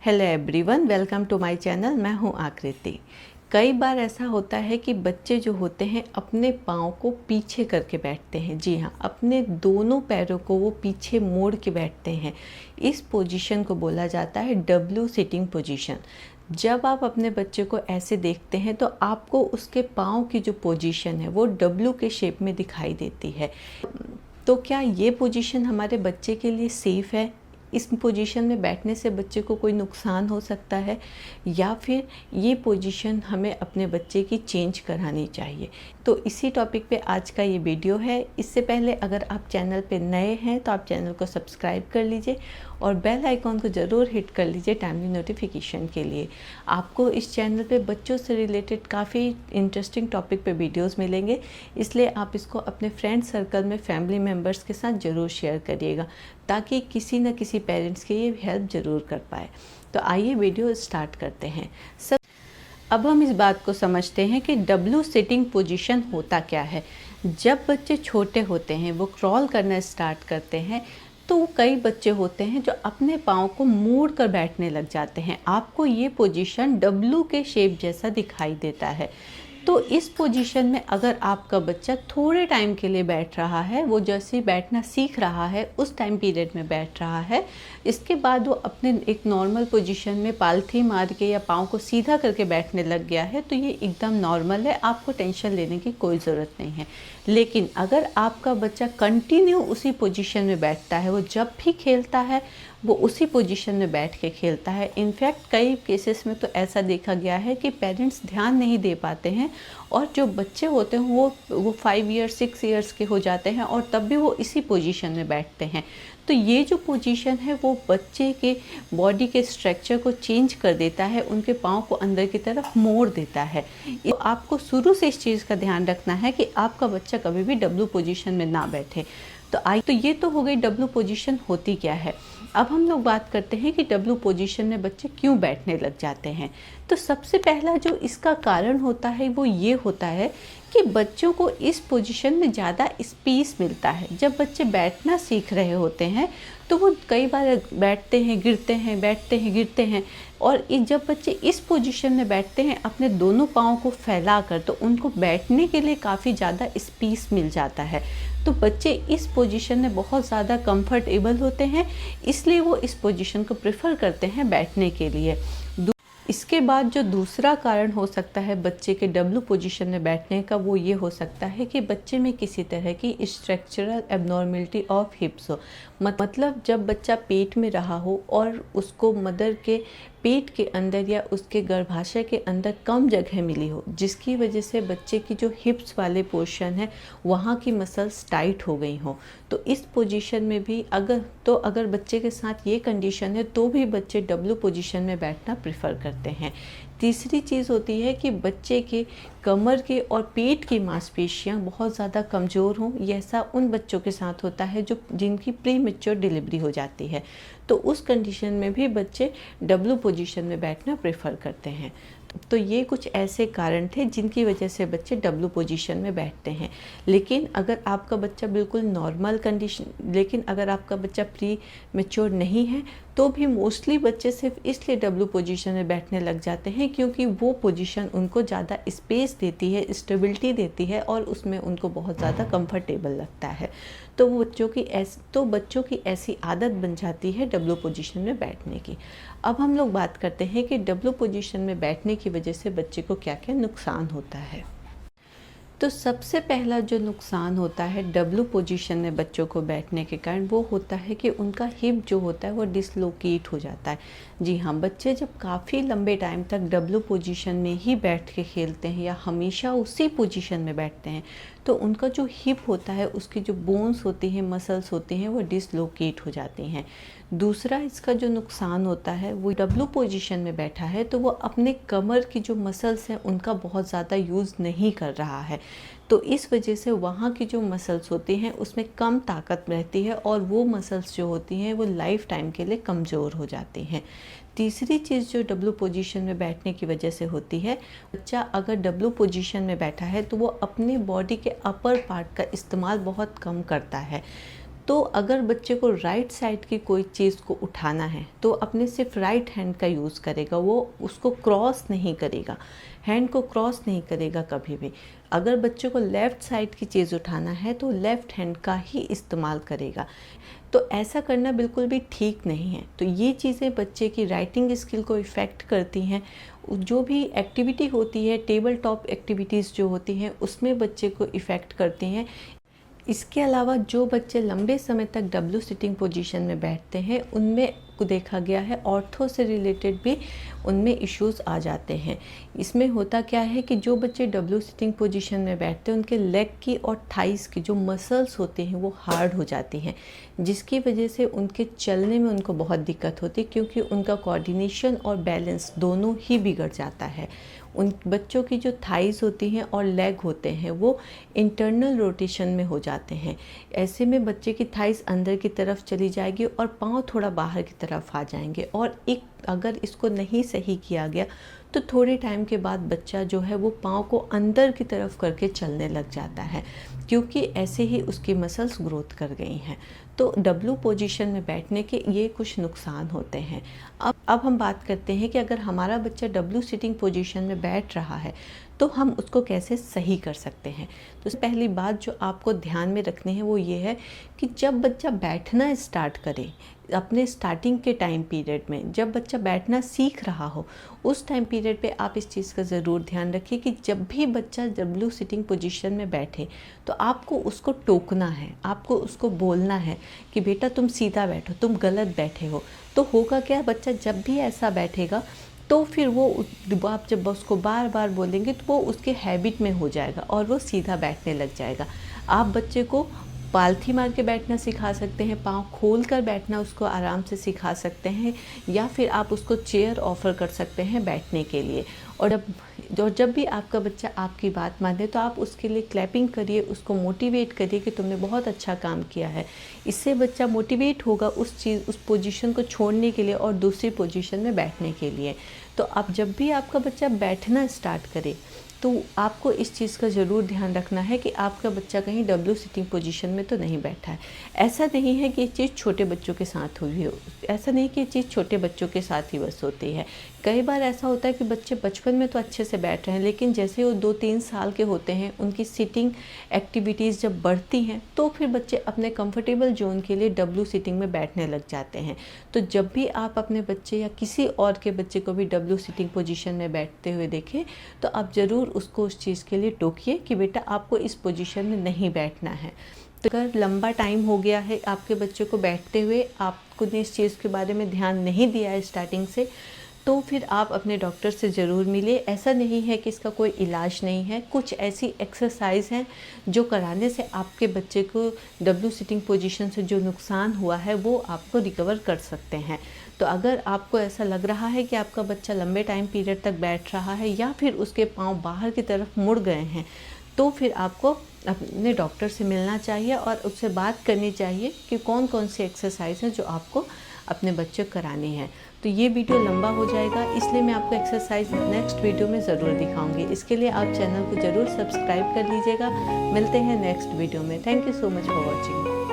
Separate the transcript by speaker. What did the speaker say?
Speaker 1: Hello everyone, welcome to my channel. मैं हूं आकृति। कई बार ऐसा होता है कि बच्चे जो होते हैं अपने पाँव को पीछे करके बैठते हैं। जी हाँ, अपने दोनों पैरों को वो पीछे मोड़ के बैठते हैं। इस पोजीशन को बोला जाता है डब्ल्यू सिटिंग पोजीशन। जब आप अपने बच्चे को ऐसे देखते हैं तो आपको उसके पाँव की जो पोजीशन है वो डब्ल्यू के शेप में दिखाई देती है। तो क्या ये पोजीशन हमारे बच्चे के लिए सेफ़ है? इस पोजीशन में बैठने से बच्चे को कोई नुकसान हो सकता है, या फिर ये पोजीशन हमें अपने बच्चे की चेंज करानी चाहिए? तो इसी टॉपिक पे आज का ये वीडियो है। इससे पहले अगर आप चैनल पे नए हैं तो आप चैनल को सब्सक्राइब कर लीजिए और बेल आइकॉन को ज़रूर हिट कर लीजिए टाइमली नोटिफिकेशन के लिए। आपको इस चैनल पे बच्चों से रिलेटेड काफ़ी इंटरेस्टिंग टॉपिक पे वीडियोस मिलेंगे, इसलिए आप इसको अपने फ्रेंड सर्कल में फैमिली मेम्बर्स के साथ ज़रूर शेयर करिएगा ताकि किसी न किसी पेरेंट्स की ये हेल्प ज़रूर कर पाए। तो आइए वीडियो स्टार्ट करते हैं। अब हम इस बात को समझते हैं कि डब्ल्यू सिटिंग पोजीशन होता क्या है। जब बच्चे छोटे होते हैं, वो क्रॉल करना स्टार्ट करते हैं, तो कई बच्चे होते हैं जो अपने पाँव को मोड़ कर बैठने लग जाते हैं। आपको ये पोजीशन डब्ल्यू के शेप जैसा दिखाई देता है। तो इस पोजीशन में अगर आपका बच्चा थोड़े टाइम के लिए बैठ रहा है, वो जैसे बैठना सीख रहा है उस टाइम पीरियड में बैठ रहा है, इसके बाद वो अपने एक नॉर्मल पोजीशन में पालथी मार के या पाँव को सीधा करके बैठने लग गया है, तो ये एकदम नॉर्मल है, आपको टेंशन लेने की कोई ज़रूरत नहीं है। लेकिन अगर आपका बच्चा कंटिन्यू उसी पोजीशन में बैठता है, वो जब भी खेलता है वो उसी पोजीशन में बैठ के खेलता है। इनफैक्ट कई केसेस में तो ऐसा देखा गया है कि पेरेंट्स ध्यान नहीं दे पाते हैं और जो बच्चे होते हैं वो 5 ईयर्स 6 ईयर्स के हो जाते हैं और तब भी वो इसी पोजीशन में बैठते हैं। तो ये जो पोजीशन है वो बच्चे के बॉडी के स्ट्रक्चर को चेंज कर देता है, उनके पाँव को अंदर की तरफ मोड़ देता है। तो आपको शुरू से इस चीज़ का ध्यान रखना है कि आपका बच्चा कभी भी डब्ल्यू पोजीशन में ना बैठे। तो ये तो हो गई डब्ल्यू पोजीशन होती क्या है। अब हम लोग बात करते हैं कि डब्ल्यू पोजीशन में बच्चे क्यों बैठने लग जाते हैं। तो सबसे पहला जो इसका कारण होता है वो ये होता है कि बच्चों को इस पोजीशन में ज़्यादा स्पेस मिलता है। जब बच्चे बैठना सीख रहे होते हैं तो वो कई बार बैठते हैं गिरते हैं, बैठते हैं गिरते हैं, और जब बच्चे इस पोजीशन में बैठते हैं अपने दोनों पाँव को फैलाकर, तो उनको बैठने के लिए काफ़ी ज़्यादा स्पेस मिल जाता है। तो बच्चे इस पोजीशन में बहुत ज़्यादा कंफर्टेबल होते हैं, इसलिए वो इस पोजीशन को प्रेफर करते हैं बैठने के लिए। इसके बाद जो दूसरा कारण हो सकता है बच्चे के डब्ल्यू पोजीशन में बैठने का, वो ये हो सकता है कि बच्चे में किसी तरह की स्ट्रक्चरल एबनॉर्मलिटी ऑफ हिप्स हो। मतलब जब बच्चा पेट में रहा हो और उसको मदर के पेट के अंदर या उसके गर्भाशय के अंदर कम जगह मिली हो, जिसकी वजह से बच्चे की जो हिप्स वाले पोर्शन है वहाँ की मसल्स टाइट हो गई हो। तो इस पोजीशन में भी अगर बच्चे के साथ ये कंडीशन है तो भी बच्चे डब्ल्यू पोजीशन में बैठना प्रेफर करते हैं। तीसरी चीज़ होती है कि बच्चे के कमर के और पेट की मांसपेशियां बहुत ज़्यादा कमज़ोर हों। ये ऐसा उन बच्चों के साथ होता है जिनकी प्री मैच्योर डिलीवरी हो जाती है। तो उस कंडीशन में भी बच्चे डब्ल्यू पोजीशन में बैठना प्रेफर करते हैं। तो ये कुछ ऐसे कारण थे जिनकी वजह से बच्चे डब्ल्यू पोजीशन में बैठते हैं। लेकिन अगर आपका बच्चा बिल्कुल नॉर्मल अगर आपका बच्चा प्री मैच्योर नहीं है तो भी मोस्टली बच्चे सिर्फ इसलिए डब्ल्यू पोजीशन में बैठने लग जाते हैं क्योंकि वो पोजीशन उनको ज़्यादा स्पेस देती है, स्टेबिलिटी देती है और उसमें उनको बहुत ज़्यादा कंफर्टेबल लगता है। तो बच्चों की ऐसी आदत बन जाती है डब्ल्यू पोजीशन में बैठने की। अब हम लोग बात करते हैं कि डब्ल्यू पोजीशन में बैठने की वजह से बच्चे को क्या क्या नुकसान होता है। तो सबसे पहला जो नुकसान होता है डब्ल्यू पोजीशन में बच्चों को बैठने के कारण, वो होता है कि उनका हिप जो होता है वो डिसलोकेट हो जाता है। जी हाँ, बच्चे जब काफ़ी लंबे टाइम तक डब्ल्यू पोजीशन में ही बैठ के खेलते हैं या हमेशा उसी पोजीशन में बैठते हैं तो उनका जो हिप होता है, उसकी जो बोन्स होती हैं, मसल्स होती हैं, वो डिसलोकेट हो जाती हैं। दूसरा इसका जो नुकसान होता है, वो डब्ल्यू पोजीशन में बैठा है तो वो अपने कमर की जो मसल्स हैं उनका बहुत ज़्यादा यूज़ नहीं कर रहा है। तो इस वजह से वहाँ की जो मसल्स होती हैं उसमें कम ताकत रहती है और वो मसल्स जो होती हैं वो लाइफ टाइम के लिए कमज़ोर हो जाती हैं। तीसरी चीज़ जो डब्ल्यू पोजीशन में बैठने की वजह से होती है, बच्चा अगर डब्ल्यू पोजीशन में बैठा है तो वो अपने बॉडी के अपर पार्ट का इस्तेमाल बहुत कम करता है। तो अगर बच्चे को राइट साइड की कोई चीज़ को उठाना है तो अपने सिर्फ राइट हैंड का यूज़ करेगा, वो उसको क्रॉस नहीं करेगा, हैंड को क्रॉस नहीं करेगा कभी भी। अगर बच्चे को लेफ़्ट साइड की चीज़ उठाना है तो लेफ़्ट हैंड का ही इस्तेमाल करेगा। तो ऐसा करना बिल्कुल भी ठीक नहीं है। तो ये चीज़ें बच्चे की राइटिंग स्किल को इफ़ेक्ट करती हैं। जो भी एक्टिविटी होती है, टेबल टॉप एक्टिविटीज़ जो होती हैं, उसमें बच्चे को इफ़ेक्ट करती हैं। इसके अलावा जो बच्चे लंबे समय तक डब्ल्यू सिटिंग पोजीशन में बैठते हैं, उनमें को देखा गया है ऑर्थो से रिलेटेड भी उनमें इश्यूज़ आ जाते हैं। इसमें होता क्या है कि जो बच्चे डब्ल्यू सिटिंग पोजीशन में बैठते हैं, उनके लेग की और थाइस की जो मसल्स होते हैं वो हार्ड हो जाती हैं, जिसकी वजह से उनके चलने में उनको बहुत दिक्कत होती है, क्योंकि उनका कोऑर्डिनेशन और बैलेंस दोनों ही बिगड़ जाता है। उन बच्चों की जो थाइस होती हैं और लेग होते हैं वो इंटरनल रोटेशन में हो जाते हैं। ऐसे में बच्चे की थाइस अंदर की तरफ चली जाएगी और पाँव थोड़ा बाहर की तरफ आ जाएंगे, और एक अगर इसको नहीं सही किया गया तो थोड़े टाइम के बाद बच्चा जो है वो पाँव को अंदर की तरफ करके चलने लग जाता है, क्योंकि ऐसे ही उसकी मसल्स ग्रोथ कर गई हैं। तो डब्ल्यू पोजीशन में बैठने के ये कुछ नुकसान होते हैं। अब हम बात करते हैं कि अगर हमारा बच्चा डब्ल्यू सिटिंग पोजीशन में बैठ रहा है तो हम उसको कैसे सही कर सकते हैं। तो पहली बात जो आपको ध्यान में रखनी है वो ये है कि जब बच्चा बैठना स्टार्ट करे, अपने स्टार्टिंग के टाइम पीरियड में जब बच्चा बैठना सीख रहा हो, उस टाइम पीरियड पे आप इस चीज़ का ज़रूर ध्यान रखिए कि जब भी बच्चा डब्ल्यू सिटिंग पोजीशन में बैठे तो आपको उसको टोकना है, आपको उसको बोलना है कि बेटा तुम सीधा बैठो, तुम गलत बैठे हो। तो होगा क्या, बच्चा जब भी ऐसा बैठेगा तो फिर वो आप जब उसको बार बार बोलेंगे तो वो उसके हैबिट में हो जाएगा और वो सीधा बैठने लग जाएगा। आप बच्चे को पालथी मार के बैठना सिखा सकते हैं, पाँव खोल कर बैठना उसको आराम से सिखा सकते हैं, या फिर आप उसको चेयर ऑफ़र कर सकते हैं बैठने के लिए। और जब भी आपका बच्चा आपकी बात माने तो आप उसके लिए क्लैपिंग करिए, उसको मोटिवेट करिए कि तुमने बहुत अच्छा काम किया है। इससे बच्चा मोटिवेट होगा उस पोजीशन को छोड़ने के लिए और दूसरी पोजीशन में बैठने के लिए। तो आप जब भी आपका बच्चा बैठना स्टार्ट करे तो आपको इस चीज़ का ज़रूर ध्यान रखना है कि आपका बच्चा कहीं डब्ल्यू सिटिंग पोजीशन में तो नहीं बैठा है। ऐसा नहीं है कि ये चीज़ छोटे बच्चों के साथ हुई हो, ऐसा नहीं कि ये चीज़ छोटे बच्चों के साथ ही बस होती है। कई बार ऐसा होता है कि बच्चे बचपन में तो अच्छे से बैठ रहे हैं, लेकिन जैसे वो 2-3 साल के होते हैं, उनकी सिटिंग एक्टिविटीज़ जब बढ़ती हैं तो फिर बच्चे अपने कंफर्टेबल जोन के लिए डब्ल्यू सिटिंग में बैठने लग जाते हैं। तो जब भी आप अपने बच्चे या किसी और के बच्चे को भी डब्ल्यू सिटिंग पोजीशन में बैठते हुए देखें तो आप ज़रूर उसको उस चीज़ के लिए टोकिए कि बेटा आपको इस पोजीशन में नहीं बैठना है। तो अगर लंबा टाइम हो गया है आपके बच्चे को बैठते हुए, आपको ने इस चीज़ के बारे में ध्यान नहीं दिया है स्टार्टिंग से, तो फिर आप अपने डॉक्टर से ज़रूर मिलिए। ऐसा नहीं है कि इसका कोई इलाज नहीं है, कुछ ऐसी एक्सरसाइज हैं जो कराने से आपके बच्चे को डब्ल्यू सिटिंग पोजीशन से जो नुकसान हुआ है वो आपको रिकवर कर सकते हैं। तो अगर आपको ऐसा लग रहा है कि आपका बच्चा लंबे टाइम पीरियड तक बैठ रहा है या फिर उसके पाँव बाहर की तरफ मुड़ गए हैं, तो फिर आपको अपने डॉक्टर से मिलना चाहिए और उससे बात करनी चाहिए कि कौन कौन सी एक्सरसाइज है जो आपको अपने बच्चे को करानी है। तो ये वीडियो लंबा हो जाएगा, इसलिए मैं आपको एक्सरसाइज नेक्स्ट वीडियो में ज़रूर दिखाऊंगी। इसके लिए आप चैनल को ज़रूर सब्सक्राइब कर लीजिएगा। मिलते हैं नेक्स्ट वीडियो में। Thank you so much for watching.